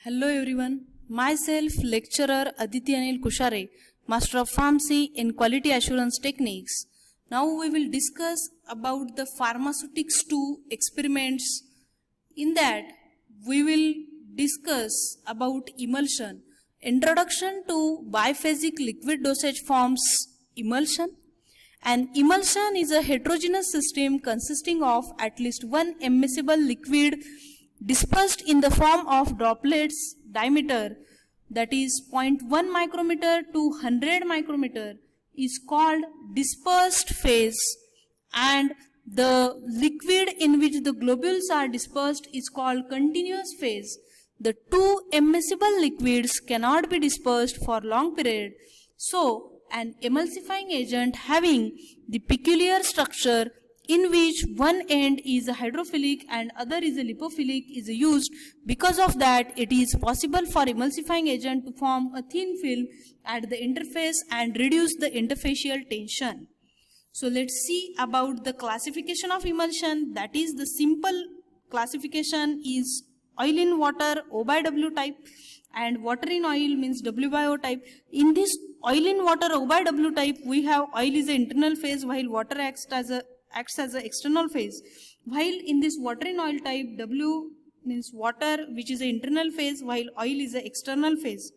Hello everyone, myself lecturer Aditi Anil Kushare, Master of Pharmacy in Quality Assurance Techniques. Now we will discuss about the pharmaceutics 2 experiments. In that we will discuss about emulsion, introduction to biphasic liquid dosage forms emulsion. An emulsion is a heterogeneous system consisting of at least one immiscible liquid dispersed in the form of droplets diameter, that is 0.1 micrometer to 100 micrometer, is called dispersed phase, and the liquid in which the globules are dispersed is called continuous phase. The two immiscible liquids cannot be dispersed for long period, so an emulsifying agent having the peculiar structure in which one end is a hydrophilic and other is a lipophilic is used. Because of that, it is possible for emulsifying agent to form a thin film at the interface and reduce the interfacial tension. So let's see about the classification of emulsion. That is, the simple classification is oil in water, O by W type, and water in oil means W by O type. In this oil in water O by W type, we have oil is the internal phase while water acts as an external phase. While in this water in oil type, W means water, which is the internal phase, while oil is the external phase.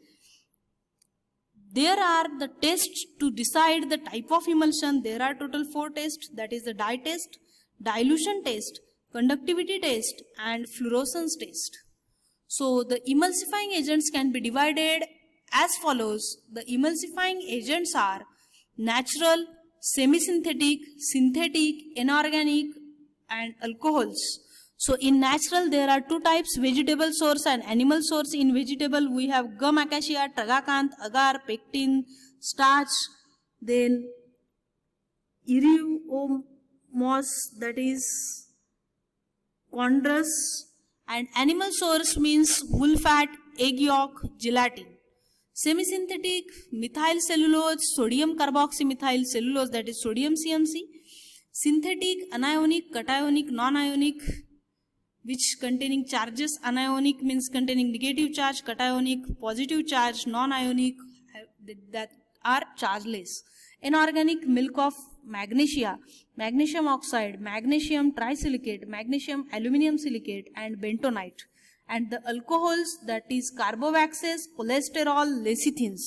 There are the tests to decide the type of emulsion. There are total 4 tests, that is the dye test, dilution test, conductivity test, and fluorescence test. So the emulsifying agents can be divided as follows. The emulsifying agents are natural, semi-synthetic, synthetic, inorganic, and alcohols. So in natural there are 2 types, vegetable source and animal source. In vegetable we have gum acacia, tragacanth, agar, pectin, starch, then eriomos, that is chondrus, and animal source means wool fat, egg yolk, gelatin. Semi-synthetic, methyl cellulose, sodium carboxymethyl cellulose, that is sodium CMC. Synthetic, anionic, cationic, non-ionic, which containing charges. Anionic means containing negative charge, cationic, positive charge, non-ionic, that are chargeless. Inorganic, milk of magnesia, magnesium oxide, magnesium trisilicate, magnesium aluminum silicate, and bentonite. And the alcohols, that is carbowaxes, cholesterol, lecithins.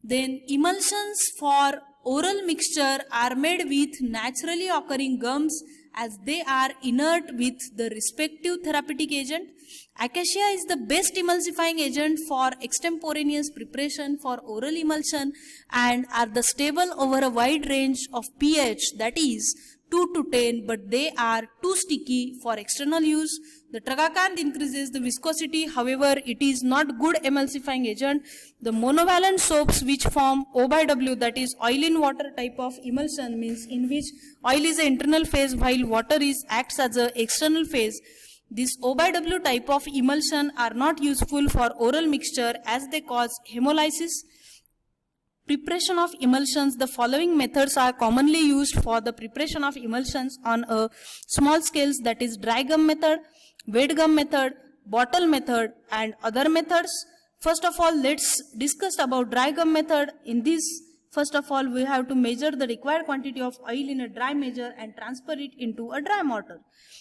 Then emulsions for oral mixture are made with naturally occurring gums as they are inert with the respective therapeutic agent. Acacia is the best emulsifying agent for extemporaneous preparation for oral emulsion and are the stable over a wide range of pH, that is 2 to 10, but they are too sticky for external use. The tragacanth increases the viscosity, however it is not good emulsifying agent. The monovalent soaps which form O by W, that is oil in water type of emulsion, means in which oil is the internal phase while water acts as an external phase. This O by W type of emulsion are not useful for oral mixture as they cause hemolysis. Preparation of emulsions. The following methods are commonly used for the preparation of emulsions on a small scales, that is dry gum method, wet gum method, bottle method, and other methods. First of all, let's discuss about dry gum method. In this, first of all, we have to measure the required quantity of oil in a dry measure and transfer it into a dry mortar.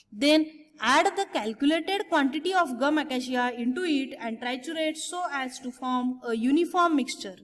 Then add the calculated quantity of gum acacia into it and triturate so as to form a uniform mixture.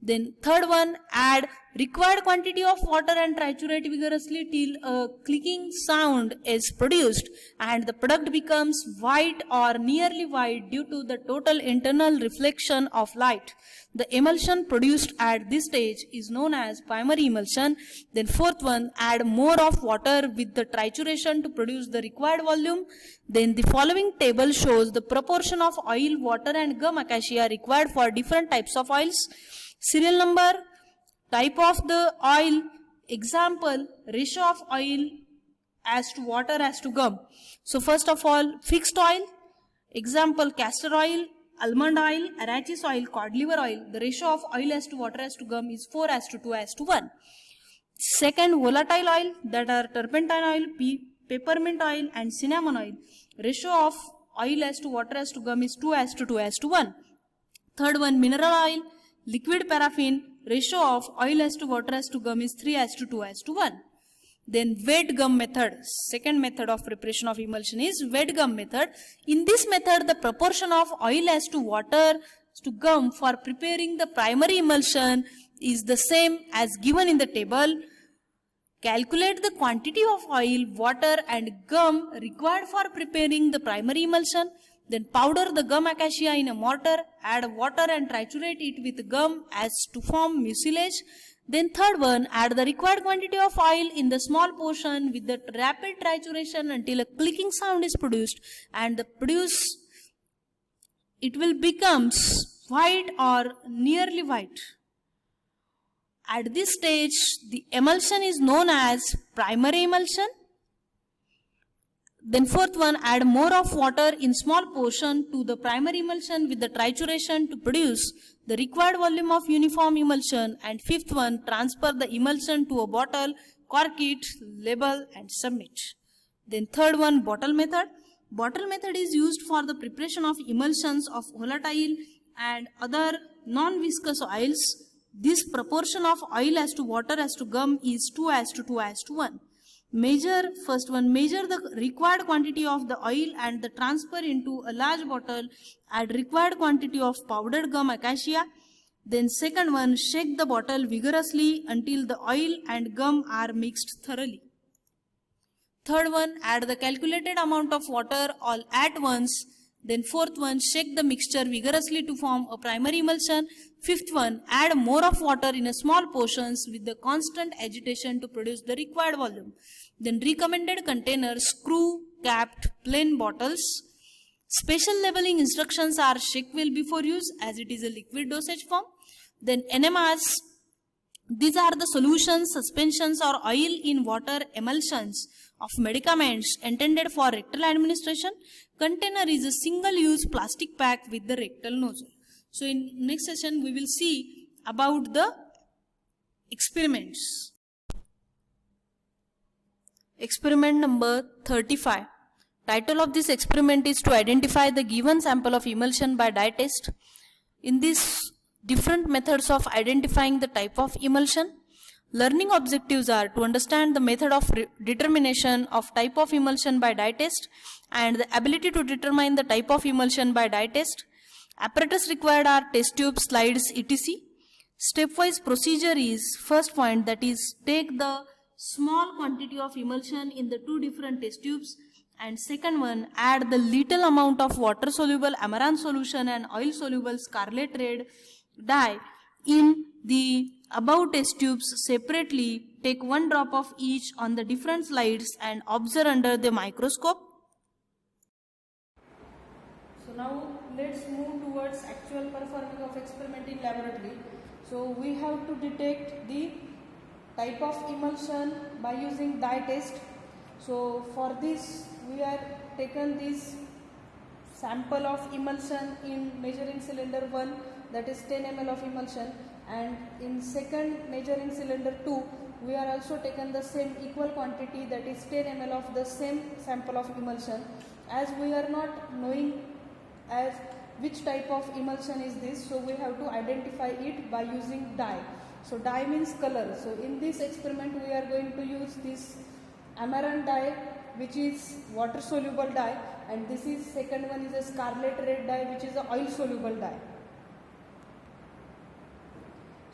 Then third one, add required quantity of water and triturate vigorously till a clicking sound is produced and the product becomes white or nearly white due to the total internal reflection of light. The emulsion produced at this stage is known as primary emulsion. Then fourth one, add more of water with the trituration to produce the required volume. Then the following table shows the proportion of oil, water, and gum acacia required for different types of oils. Serial number, type of the oil, example, ratio of oil as to water as to gum. So first of all, fixed oil, example castor oil, almond oil, arachis oil, cod liver oil. The ratio of oil as to water as to gum is 4 as to 2 as to 1. Second, volatile oil, that are turpentine oil, peppermint oil, and cinnamon oil. Ratio of oil as to water as to gum is 2 as to 2 as to 1. Third one, mineral oil, liquid paraffin, ratio of oil as to water as to gum is 3 as to 2 as to 1. Then wet gum method, second method of preparation of emulsion is wet gum method. In this method, the proportion of oil as to water to gum for preparing the primary emulsion is the same as given in the table. Calculate the quantity of oil, water and gum required for preparing the primary emulsion. Then powder the gum acacia in a mortar, add water and triturate it with gum as to form mucilage. Then third one, add the required quantity of oil in the small portion with the rapid trituration until a clicking sound is produced, and it will becomes white or nearly white. At this stage, the emulsion is known as primary emulsion. Then fourth one, add more of water in small portion to the primary emulsion with the trituration to produce the required volume of uniform emulsion. And fifth one, transfer the emulsion to a bottle, cork it, label and submit. Then third one, bottle method. Bottle method is used for the preparation of emulsions of volatile and other non-viscous oils. This proportion of oil as to water as to gum is 2 as to 2 as to 1. Measure the required quantity of the oil and the transfer into a large bottle. Add required quantity of powdered gum acacia. Then second one, shake the bottle vigorously until the oil and gum are mixed thoroughly. Third one, add the calculated amount of water all at once. Then fourth one, shake the mixture vigorously to form a primary emulsion. Fifth one, add more of water in a small portions with the constant agitation to produce the required volume. Then recommended containers, screw capped plain bottles. Special labeling instructions are shake well before use as it is a liquid dosage form. Then enemas, these are the solutions, suspensions or oil in water emulsions of medicaments intended for rectal administration. Container is a single-use plastic pack with the rectal nozzle. So in next session we will see about the experiments. Experiment number 35. Title of this experiment is to identify the given sample of emulsion by dye test. In this, different methods of identifying the type of emulsion. Learning objectives are to understand the method of determination of type of emulsion by dye test and the ability to determine the type of emulsion by dye test. Apparatus required are test tubes, slides, etc. Stepwise procedure is first point, that is take the small quantity of emulsion in the two different test tubes, and second one, add the little amount of water soluble amaranth solution and oil soluble scarlet red dye in the above test tubes separately. Take one drop of each on the different slides and observe under the microscope. So now let's move towards actual performing of experiment in laboratory. So we have to detect the type of emulsion by using dye test. So for this we are taken this sample of emulsion in measuring cylinder 1, that is 10 ml of emulsion, and in second measuring cylinder 2 we are also taken the same equal quantity, that is 10 ml of the same sample of emulsion. As we are not knowing as which type of emulsion is this, so we have to identify it by using dye. So dye means color. So in this experiment we are going to use this amaranth dye, which is water soluble dye, and this is second one is a scarlet red dye, which is a oil soluble dye.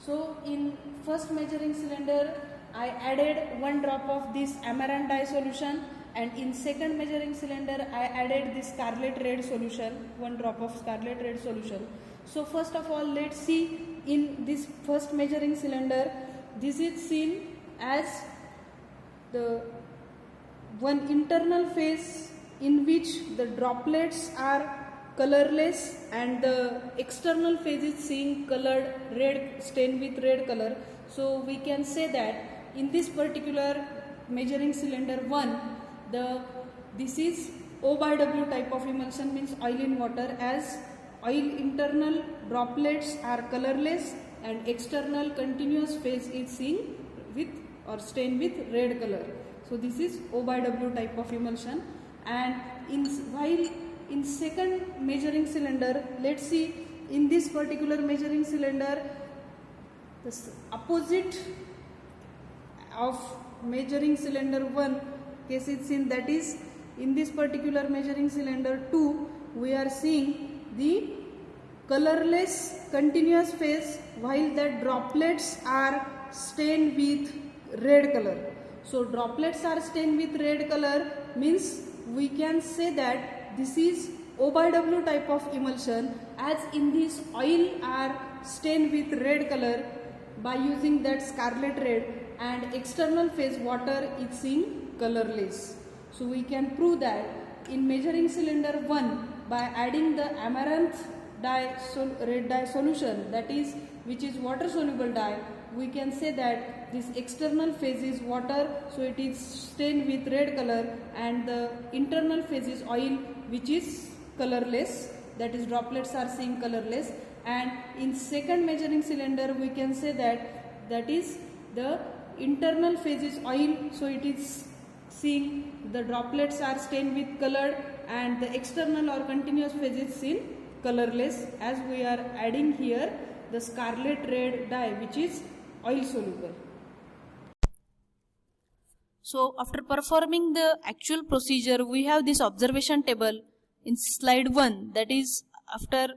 So in first measuring cylinder I added one drop of this amaranth dye solution, and in second measuring cylinder I added this scarlet red solution, one drop of scarlet red solution. So first of all, let's see in this first measuring cylinder, this is seen as the one internal phase in which the droplets are colorless and the external phase is seeing colored red, stained with red color. So we can say that in this particular measuring cylinder 1, this is O by W type of emulsion, means oil in water, as oil internal droplets are colorless and external continuous phase is seen with or stained with red color. So this is O by W type of emulsion. And while in second measuring cylinder, let's see in this particular measuring cylinder, the opposite of measuring cylinder 1 case is seen, that is in this particular measuring cylinder 2 we are seeing the colorless continuous phase while the droplets are stained with red color. So droplets are stained with red color means we can say that this is O by W type of emulsion, as in this oil are stained with red color by using that scarlet red, and external phase water is seen colorless. So we can prove that in measuring cylinder 1 by adding the amaranth dye red dye solution, that is which is water soluble dye, we can say that this external phase is water, so it is stained with red color, and the internal phase is oil which is colorless, that is droplets are seen colorless. And in second measuring cylinder we can say that is the internal phase is oil, so it is seen the droplets are stained with color, and the external or continuous phase is seen colorless, as we are adding here the scarlet red dye which is oil soluble. So after performing the actual procedure, we have this observation table in slide 1, that is after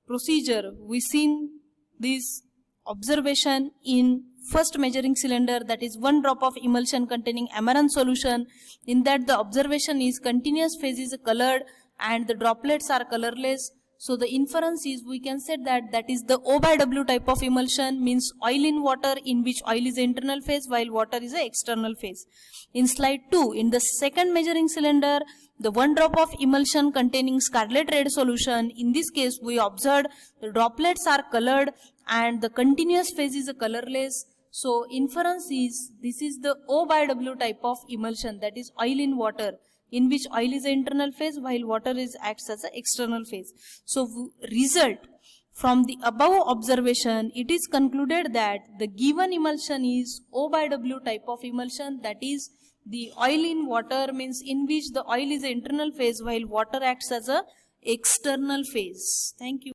procedure we seen this observation in first measuring cylinder, that is 1 drop of emulsion containing amaranth solution. In that the observation is continuous phase is colored and the droplets are colorless. So the inference is we can say that is the O by W type of emulsion, means oil in water, in which oil is the internal phase while water is the external phase. In slide 2, in the second measuring cylinder, the 1 drop of emulsion containing scarlet red solution, in this case we observed the droplets are colored and the continuous phase is colorless. So inference is this is the O by W type of emulsion, that is oil in water, in which oil is the internal phase while water acts as an external phase. So result from the above observation, it is concluded that the given emulsion is O by W type of emulsion, that is the oil in water, means in which the oil is the internal phase while water acts as a external phase. Thank you.